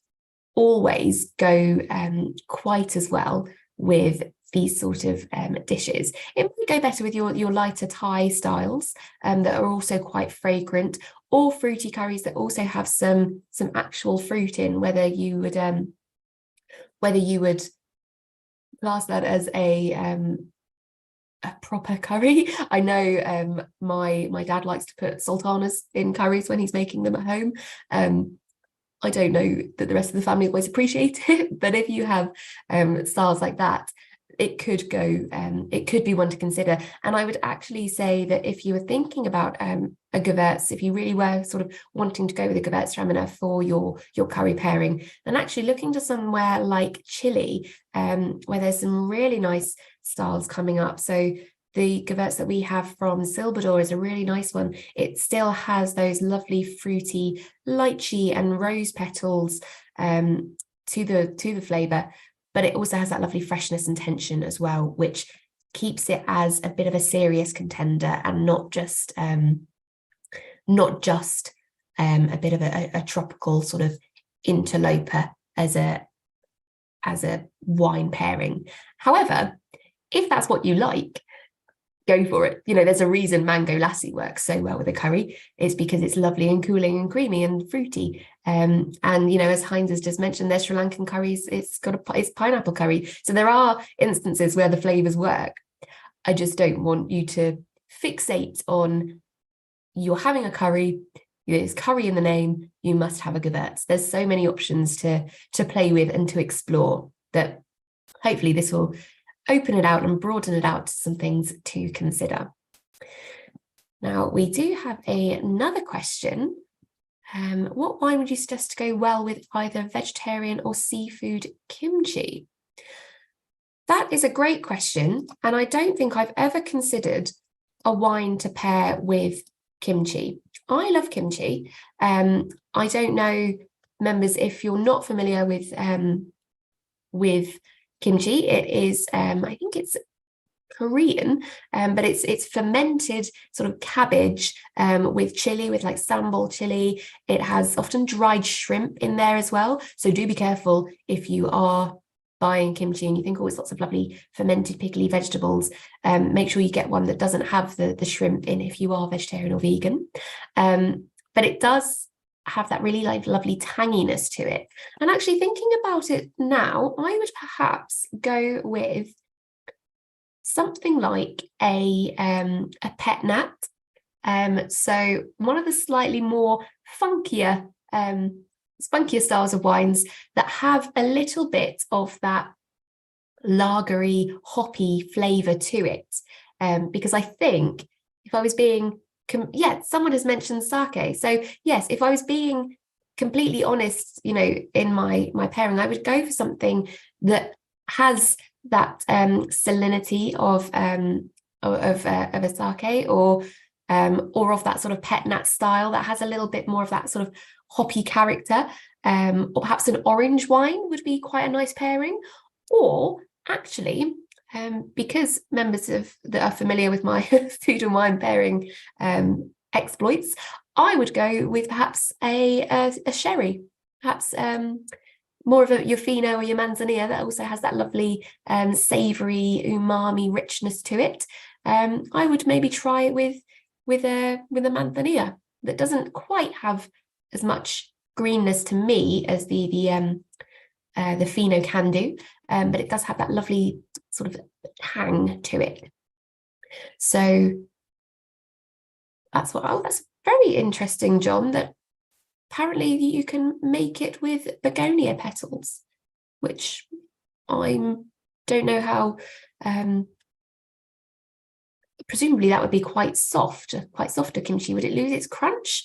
always go quite as well with these sort of dishes. It might go better with your lighter Thai styles that are also quite fragrant, or fruity curries that also have some actual fruit in, whether you would class that as a proper curry. I know my dad likes to put sultanas in curries when he's making them at home. I don't know that the rest of the family always appreciate it, but if you have styles like that, it could be one to consider. And I would actually say that if you were thinking about a Gewürz, if you really were sort of wanting to go with a Gewürztraminer for your curry pairing, then actually looking to somewhere like Chile, where there's some really nice styles coming up. So the Gewürz that we have from Silvador is a really nice one. It still has those lovely fruity lychee and rose petals to the flavour, but it also has that lovely freshness and tension as well, which keeps it as a bit of a serious contender and not just a bit of a tropical sort of interloper as a wine pairing. However, if that's what you like, go for it. You know, there's a reason mango lassi works so well with a curry. It's because it's lovely and cooling and creamy and fruity. And you know, as Heinz has just mentioned, there's Sri Lankan curries. It's pineapple curry. So there are instances where the flavors work. I just don't want you to fixate on you're having a curry. You know, there's curry in the name. You must have a Gewürz. There's so many options to play with and to explore that hopefully this will open it out and broaden it out to some things to consider. Now, we do have another question. What wine would you suggest to go well with either vegetarian or seafood kimchi? That is a great question, and I don't think I've ever considered a wine to pair with kimchi. I love kimchi. I don't know, members, if you're not familiar with kimchi. It is, I think it's Korean, but it's fermented sort of cabbage with chili, with like sambal chili. It has often dried shrimp in there as well. So do be careful if you are buying kimchi and you think, oh, it's lots of lovely fermented pickly vegetables. Make sure you get one that doesn't have the shrimp in if you are vegetarian or vegan. But it does have that really like lovely tanginess to it. And actually thinking about it now, I would perhaps go with something like a pet nat. So one of the slightly more funkier styles of wines that have a little bit of that lagery, hoppy flavour to it. Because I think if I was being, someone has mentioned sake. So yes, if I was being completely honest, you know, in my pairing, I would go for something that has that salinity of a sake, or of that sort of pet nat style that has a little bit more of that sort of hoppy character, or perhaps an orange wine would be quite a nice pairing. Or actually, because members that are familiar with my food and wine pairing exploits, I would go with perhaps a sherry, perhaps more of your fino or your manzanilla that also has that lovely savoury umami richness to it. I would maybe try it with a manzanilla that doesn't quite have as much greenness to me as the fino can do, but it does have that lovely sort of tang to it. So that's very interesting, John, that apparently you can make it with begonia petals, which I don't know how. Presumably that would be quite softer kimchi. Would it lose its crunch?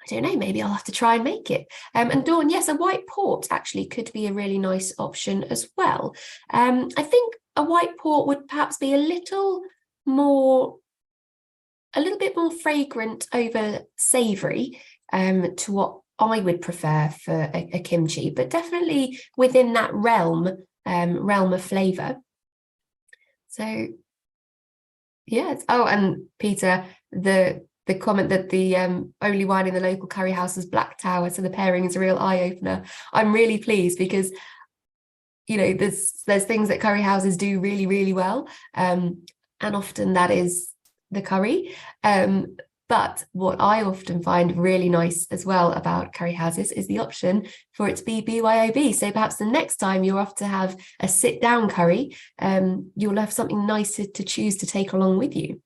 I don't know, maybe I'll have to try and make it. And Dawn, yes, a white port actually could be a really nice option as well. I think a white port would perhaps be a little bit more fragrant over savoury to what I would prefer for a kimchi, but definitely within that realm of flavour. So yes. Oh, and Peter, the comment that the only wine in the local curry house is Black Tower, so the pairing is a real eye-opener. I'm really pleased because, you know, there's things that curry houses do really, really well, and often that is the curry. But what I often find really nice as well about curry houses is the option for it to be BYOB. So perhaps the next time you're off to have a sit-down curry, you'll have something nice to choose to take along with you.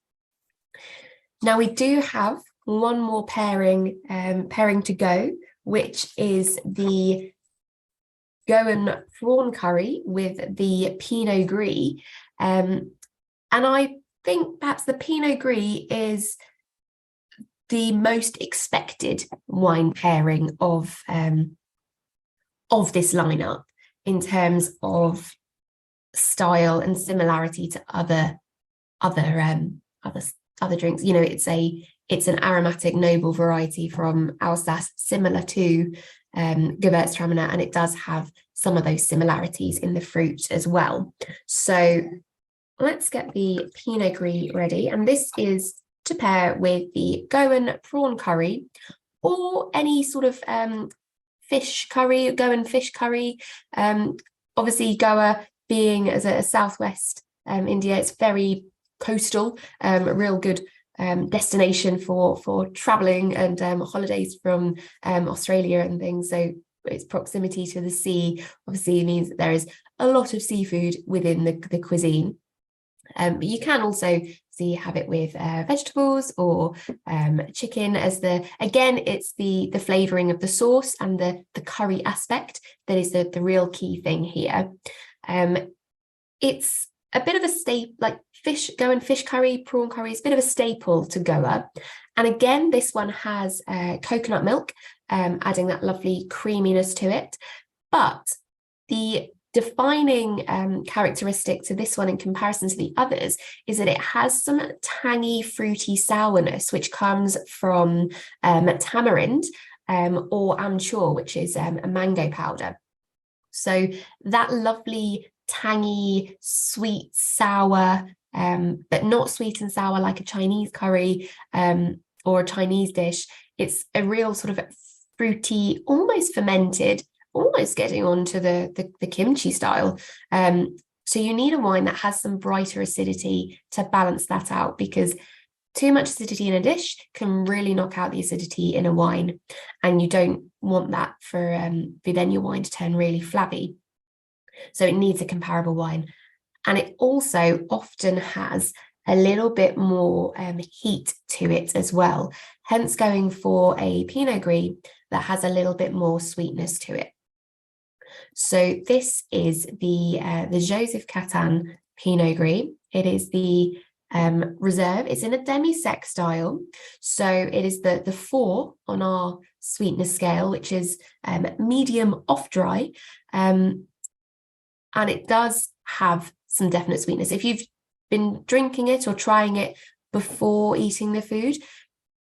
Now we do have one more pairing to go, which is the Goan prawn curry with the Pinot Gris. And I think perhaps the Pinot Gris is the most expected wine pairing of this lineup in terms of style and similarity to other drinks. You know, it's an aromatic noble variety from Alsace, similar to Gewürztraminer, and it does have some of those similarities in the fruit as well. So let's get the Pinot Gris ready, and this is to pair with the Goan prawn curry or any sort of fish curry, Goan fish curry. Obviously, Goa being as a southwest India, it's very coastal, a real good destination for traveling and holidays from Australia and things. So its proximity to the sea obviously means that there is a lot of seafood within the cuisine. But you can also have it with vegetables or chicken as it's the flavoring of the sauce and the curry aspect that is the real key thing here. It's a bit of a staple, like Goan fish curry, prawn curry, it's a bit of a staple to Goa. And again, this one has coconut milk, adding that lovely creaminess to it. But the defining characteristic to this one in comparison to the others is that it has some tangy, fruity sourness, which comes from tamarind or amchur, which is a mango powder. So that lovely, tangy, sweet, sour but not sweet and sour like a Chinese curry or a Chinese dish. It's a real sort of fruity, almost fermented, almost getting onto the kimchi style. So you need a wine that has some brighter acidity to balance that out, because too much acidity in a dish can really knock out the acidity in a wine, and you don't want that for then your wine to turn really flabby. So it needs a comparable wine. And it also often has a little bit more heat to it as well, hence going for a Pinot Gris that has a little bit more sweetness to it. So this is the Joseph Cattin Pinot Gris. It is the Reserve. It's in a demi-sec style. So it is the 4 on our sweetness scale, which is medium off-dry. And it does have some definite sweetness. If you've been drinking it or trying it before eating the food,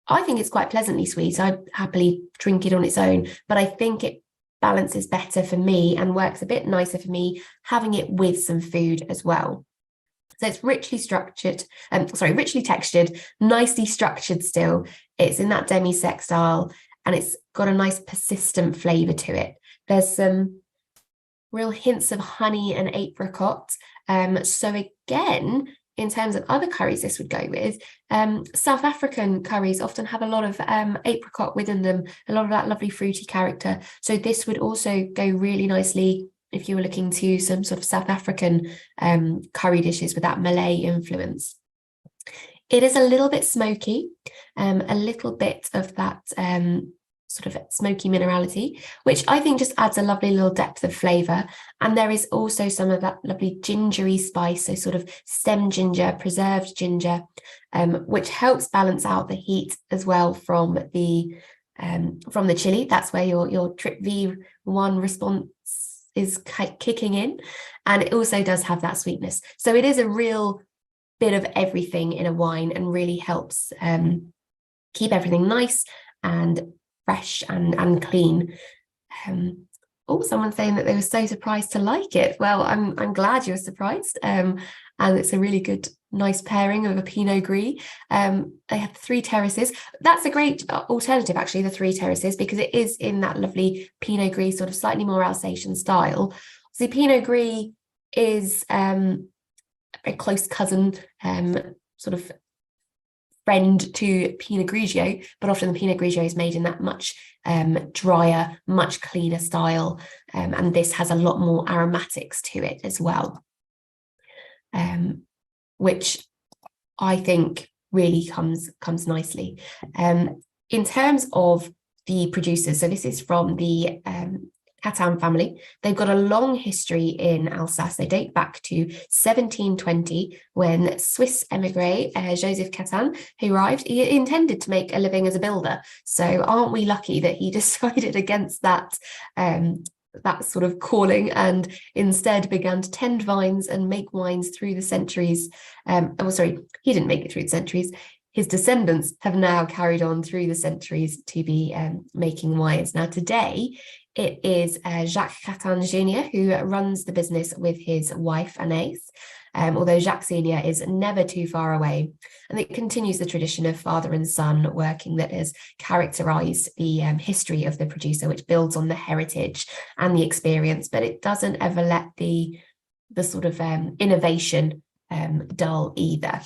I think it's quite pleasantly sweet. I'd happily drink it on its own, but I think it balances better for me and works a bit nicer for me having it with some food as well. So it's richly textured, nicely structured still. It's in that demi-sec style, and it's got a nice persistent flavour to it. There's some real hints of honey and apricot. So again, in terms of other curries this would go with, South African curries often have a lot of apricot within them, a lot of that lovely fruity character. So this would also go really nicely if you were looking to some sort of South African curry dishes with that Malay influence. It is a little bit smoky, a little bit of that sort of smoky minerality, which I think just adds a lovely little depth of flavour. And there is also some of that lovely gingery spice, so sort of stem ginger, preserved ginger, which helps balance out the heat as well from the chili. That's where your Trip V1 response is kicking in, and it also does have that sweetness. So it is a real bit of everything in a wine, and really helps keep everything nice and fresh and clean. Someone's saying that they were so surprised to like it. Well, I'm glad you were surprised. And it's a really good, nice pairing of a Pinot Gris. They have 3 terraces. That's a great alternative, actually, the 3 terraces, because it is in that lovely Pinot Gris sort of slightly more Alsatian style. So Pinot Gris is a very close cousin, sort of friend to Pinot Grigio, but often the Pinot Grigio is made in that much drier, much cleaner style, and this has a lot more aromatics to it as well, which I think really comes nicely. In terms of the producers, so this is from the Cattin family. They've got a long history in Alsace. They date back to 1720, when Swiss emigre Joseph Cattin, who arrived, he intended to make a living as a builder. So aren't we lucky that he decided against that sort of calling, and instead began to tend vines and make wines through the centuries. He didn't make it through the centuries. His descendants have now carried on through the centuries to be making wines. Now today, it is Jacques Cattin Jr. who runs the business with his wife, Anaïs, although Jacques Sr. is never too far away. And it continues the tradition of father and son working that has characterised the history of the producer, which builds on the heritage and the experience, but it doesn't ever let the sort of innovation dull either.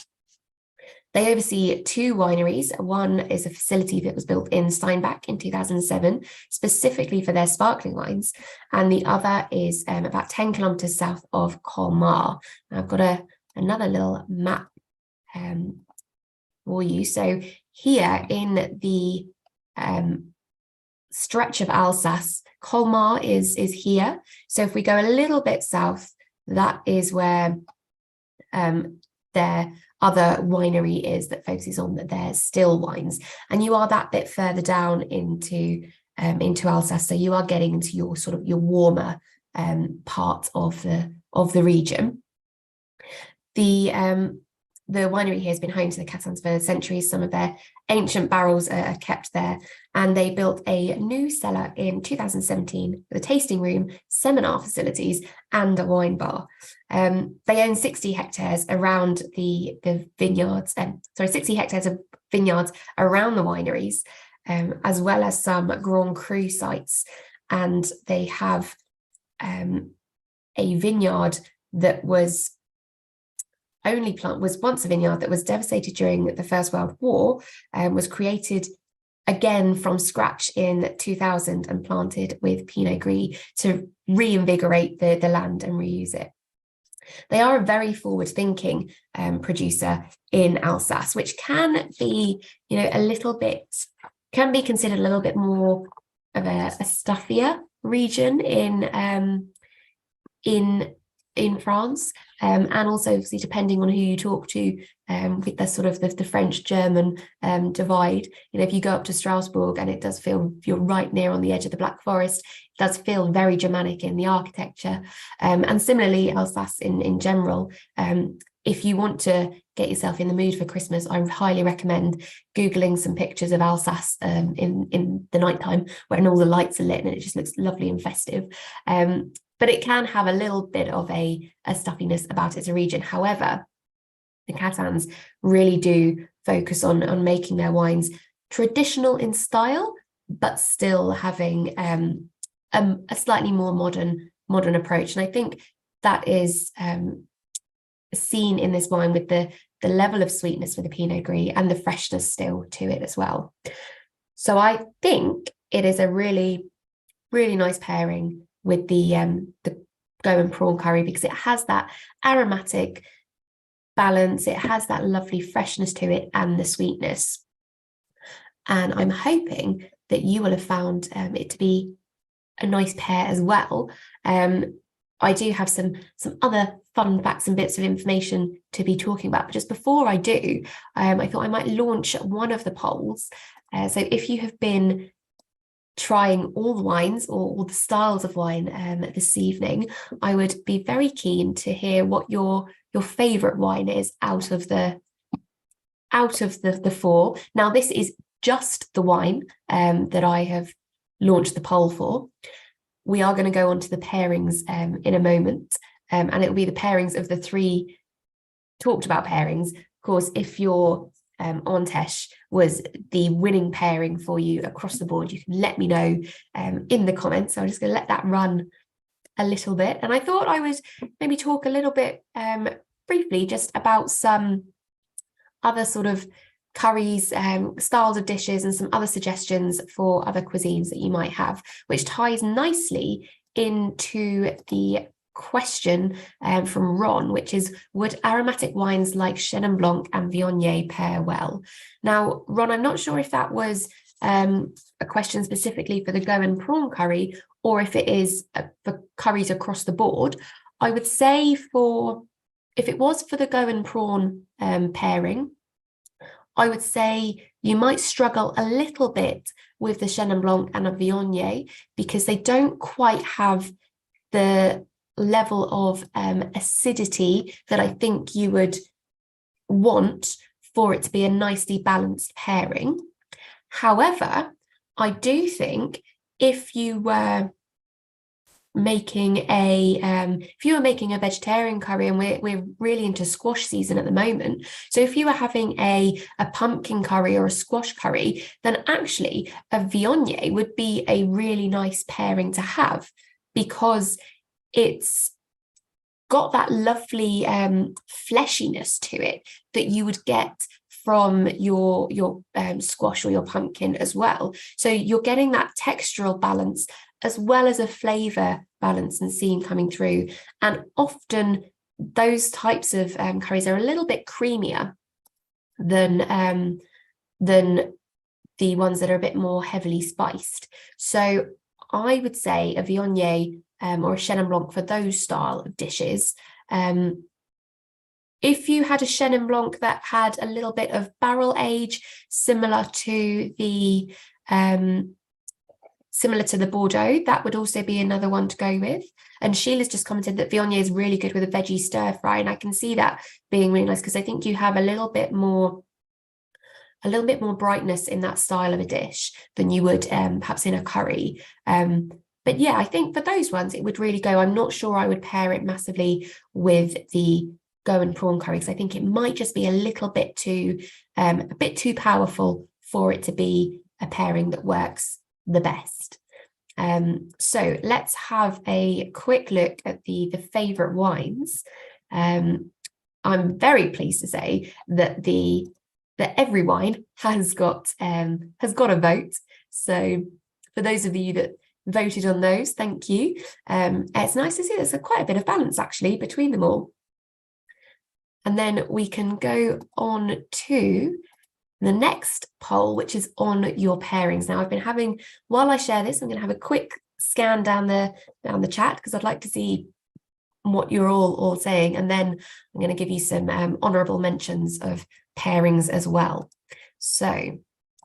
They oversee 2 wineries. One is a facility that was built in Steinbach in 2007, specifically for their sparkling wines. And the other is about 10 kilometres south of Colmar. I've got another little map for you. So here in the stretch of Alsace, Colmar is here. So if we go a little bit south, that is where their other winery is that focuses on their still wines, and you are that bit further down into Alsace, so you are getting into your sort of your warmer part of the region. The the winery here has been home to the Cattins for centuries. Some of their ancient barrels are kept there. And they built a new cellar in 2017 with a tasting room, seminar facilities, and a wine bar. They own 60 hectares around the vineyards, 60 hectares of vineyards around the wineries, as well as some Grand Cru sites. And they have a vineyard that was once a vineyard that was devastated during the First World War, was created again from scratch in 2000 and planted with Pinot Gris to reinvigorate the land and reuse it. They are a very forward-thinking producer in Alsace, which can be, can be considered a little bit more of a stuffier region in France, and also obviously depending on who you talk to, with the sort of the French-German divide. If you go up to Strasbourg, and it does feel you're right near on the edge of the Black Forest, it does feel very Germanic in the architecture, and similarly Alsace in general. If you want to get yourself in the mood for Christmas, I highly recommend Googling some pictures of Alsace in the nighttime when all the lights are lit and it just looks lovely and festive. But it can have a little bit of a stuffiness about it as a region. However, the Cattins really do focus on making their wines traditional in style, but still having a slightly more modern approach. And I think that is seen in this wine with the level of sweetness for the Pinot Gris and the freshness still to it as well. So I think it is a really, really nice pairing with the Goan prawn curry, because it has that aromatic balance, it has that lovely freshness to it and the sweetness. And I'm hoping that you will have found it to be a nice pair as well. I do have some other fun facts and bits of information to be talking about, but just before I do, I thought I might launch one of the polls. So if you have been trying all the wines or all the styles of wine this evening, I would be very keen to hear what your favorite wine is out of the four. Now, this is just the wine that I have launched the poll for. We are going to go on to the pairings in a moment, and it will be the pairings of the three talked about pairings. Of course, if your Antech was the winning pairing for you across the board, you can let me know in the comments. So I'm just going to let that run a little bit. And I thought I would maybe talk a little bit briefly just about some other sort of curries, styles of dishes, and some other suggestions for other cuisines that you might have, which ties nicely into the question from Ron, which is, would aromatic wines like Chenin Blanc and Viognier pair well? Now, Ron, I'm not sure if that was a question specifically for the Goan prawn curry, or if it is for curries across the board. I would say if it was for the Goan prawn pairing, I would say you might struggle a little bit with the Chenin Blanc and a Viognier, because they don't quite have the level of acidity that I think you would want for it to be a nicely balanced pairing. However, I do think if you were making a vegetarian curry, and we're really into squash season at the moment, so if you were having a pumpkin curry or a squash curry, then actually a Viognier would be a really nice pairing to have, because it's got that lovely fleshiness to it that you would get from your squash or your pumpkin as well. So you're getting that textural balance as well as a flavour balance and seam coming through. And often those types of curries are a little bit creamier than the ones that are a bit more heavily spiced. So I would say a Viognier or a Chenin Blanc for those style of dishes. If you had a Chenin Blanc that had a little bit of barrel age, similar to the similar to the Bordeaux, that would also be another one to go with. And Sheila's just commented that Viognier is really good with a veggie stir fry, and I can see that being really nice because I think you have a little bit more brightness in that style of a dish than you would perhaps in a curry. But yeah, I think for those ones, it would really go. I'm not sure I would pair it massively with the Goan prawn curry, because I think it might just be a bit too powerful for it to be a pairing that works the best. So let's have a quick look at the favorite wines. I'm very pleased to say that every wine has got a vote. So for those of you that voted on those, thank you. It's nice to see there's quite a bit of balance actually between them all. And then we can go on to the next poll, which is on your pairings. Now, while I share this, I'm going to have a quick scan down the chat because I'd like to see what you're all saying, and then I'm going to give you some honourable mentions of pairings as well. So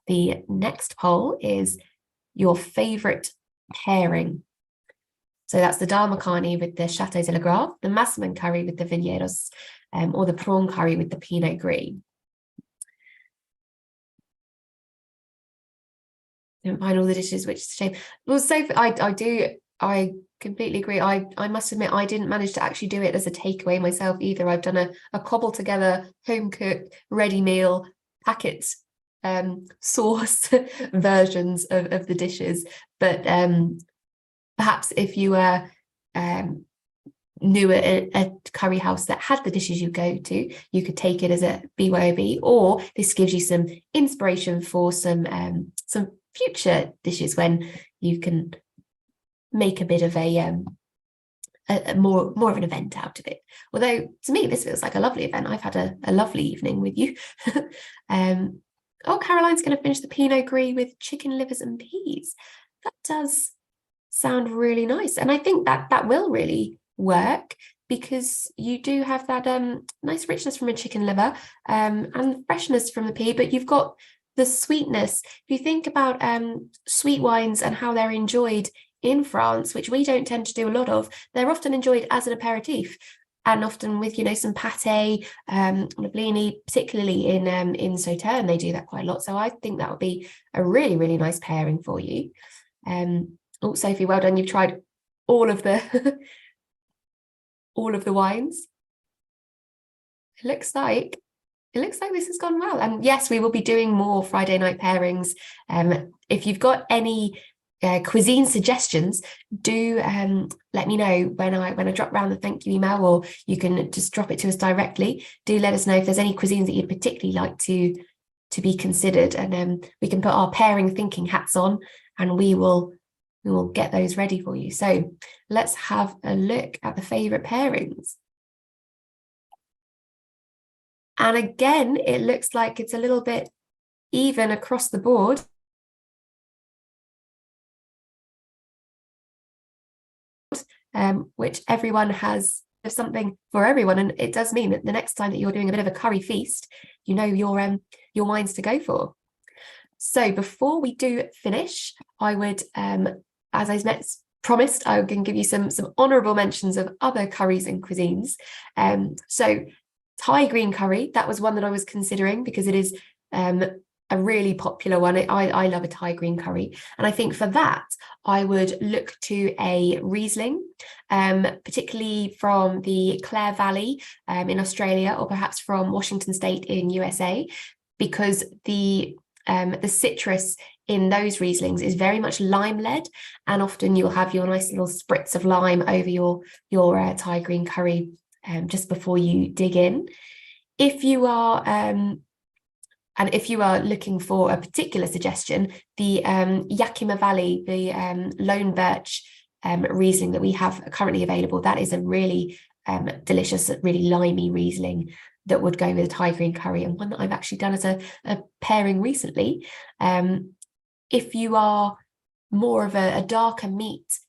the next poll is your favourite pairing. So that's the dal makhani with the Château de la Grave, the Massaman curry with the Viñedos, or the prawn curry with the Pinot Gris. Don't find all the dishes, which is a shame. Well, so I completely agree. I must admit I didn't manage to actually do it as a takeaway myself either. I've done a cobble together, home cooked, ready meal, packet sauce versions of the dishes. But perhaps if you were knew a curry house that had the dishes you go to, you could take it as a BYOB, or this gives you some inspiration for some future dishes when you can make a bit of a more of an event out of it. Although to me this feels like a lovely event. I've had a lovely evening with you. Caroline's going to finish the Pinot Gris with chicken livers and peas. That does sound really nice, and I think that will really work because you do have that nice richness from a chicken liver and freshness from the pea, but you've got the sweetness. If you think about sweet wines and how they're enjoyed in France, which we don't tend to do a lot of, they're often enjoyed as an aperitif, and often with some pâté, blini, particularly in Sauternes, they do that quite a lot. So I think that would be a really, really nice pairing for you. Sophie, well done. You've tried all of the all of the wines. It looks like this has gone well. And yes, we will be doing more Friday night pairings. If you've got any cuisine suggestions, do let me know when I drop around the thank you email, or you can just drop it to us directly. Do let us know if there's any cuisines that you'd particularly like to be considered, and we can put our pairing thinking hats on, and we will get those ready for you. So let's have a look at the favorite pairings. And again, it looks like it's a little bit even across the board. Which everyone has something for everyone, and it does mean that the next time that you're doing a bit of a curry feast, you know your wines to go for. So before we do finish, I would, as I promised, I can give you some honourable mentions of other curries and cuisines. So Thai green curry, that was one that I was considering because it is a really popular one. I love a Thai green curry, and I think for that I would look to a Riesling, particularly from the Clare Valley in Australia, or perhaps from Washington State in USA, because the citrus in those Rieslings is very much lime-led, and often you'll have your nice little spritz of lime over your Thai green curry just before you dig in. If you are looking for a particular suggestion, the Yakima Valley, the Lone Birch Riesling that we have currently available, that is a really delicious, really limey Riesling that would go with a Thai green curry, and one that I've actually done as a pairing recently. If you are more of a darker meat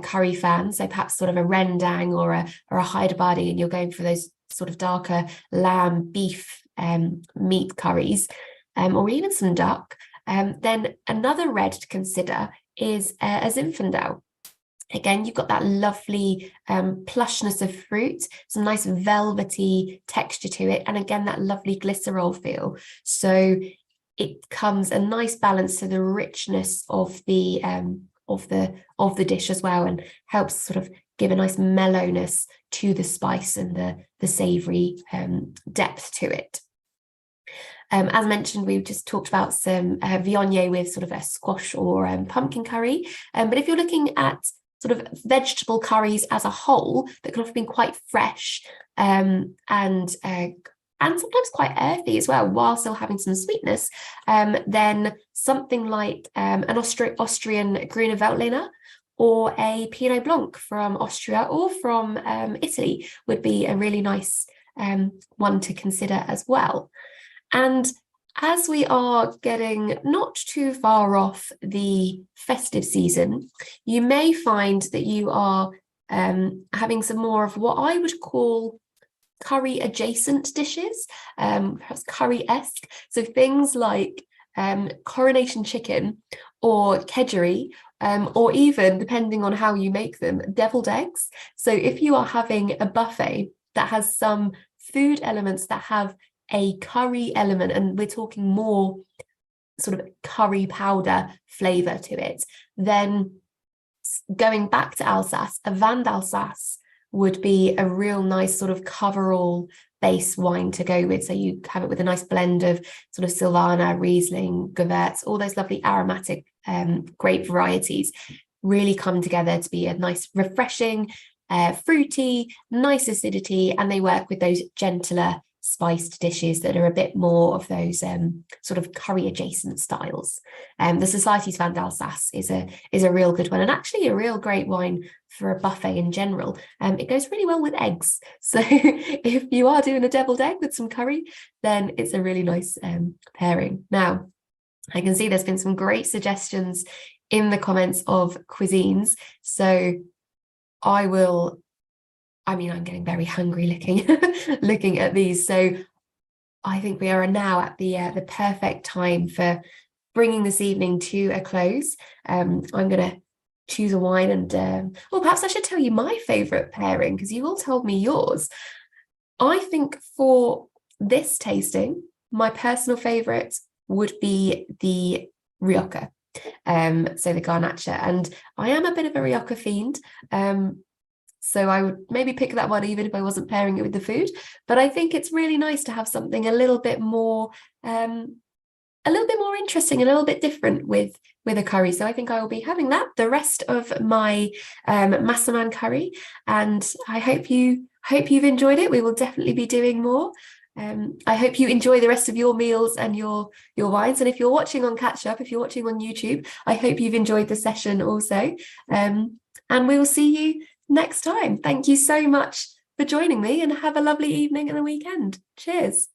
curry fan, so perhaps sort of a rendang or a Hyderabadi, and you're going for those sort of darker lamb, beef, meat curries, or even some duck, Then another red to consider is a Zinfandel. Again, you've got that lovely plushness of fruit, some nice velvety texture to it, and again, that lovely glycerol feel. So it comes a nice balance to the richness of the dish as well, and helps sort of give a nice mellowness to the spice and the savoury depth to it. As mentioned, we've just talked about some viognier with sort of a squash or pumpkin curry. But if you're looking at sort of vegetable curries as a whole that can often be quite fresh and sometimes quite earthy as well, while still having some sweetness, then something like an Austrian Grüne Veltliner or a Pinot Blanc from Austria or from Italy would be a really nice one to consider as well. And as we are getting not too far off the festive season, you may find that you are having some more of what I would call curry adjacent dishes, perhaps curry-esque. So things like coronation chicken or kedgeree, or even, depending on how you make them, deviled eggs. So if you are having a buffet that has some food elements that have a curry element, and we're talking more sort of curry powder flavor to it, then going back to Alsace, a Vin d'Alsace would be a real nice sort of coverall base wine to go with. So you have it with a nice blend of sort of Silvaner, Riesling, Gewurz, all those lovely aromatic grape varieties really come together to be a nice, refreshing, fruity, nice acidity, and they work with those gentler spiced dishes that are a bit more of those sort of curry adjacent styles. The Society's Vin d'Alsace is a real good one, and actually a real great wine for a buffet in general. It goes really well with eggs. So if you are doing a deviled egg with some curry, then it's a really nice pairing. Now, I can see there's been some great suggestions in the comments of cuisines. So I'm getting very hungry looking at these. So I think we are now at the perfect time for bringing this evening to a close. I'm going to choose a wine, and well, perhaps I should tell you my favourite pairing, because you all told me yours. I think for this tasting, my personal favourite would be the Rioja, so the Garnacha, and I am a bit of a Rioja fiend. So I would maybe pick that one even if I wasn't pairing it with the food. But I think it's really nice to have something a little bit more interesting and a little bit different with a curry. So I think I will be having that the rest of my Massaman curry, and I hope you've enjoyed it. We will definitely be doing more. I hope you enjoy the rest of your meals and your wines. And if you're watching on catch up, if you're watching on YouTube, I hope you've enjoyed the session also. And we will see you next time. Thank you so much for joining me, and have a lovely evening and a weekend. Cheers.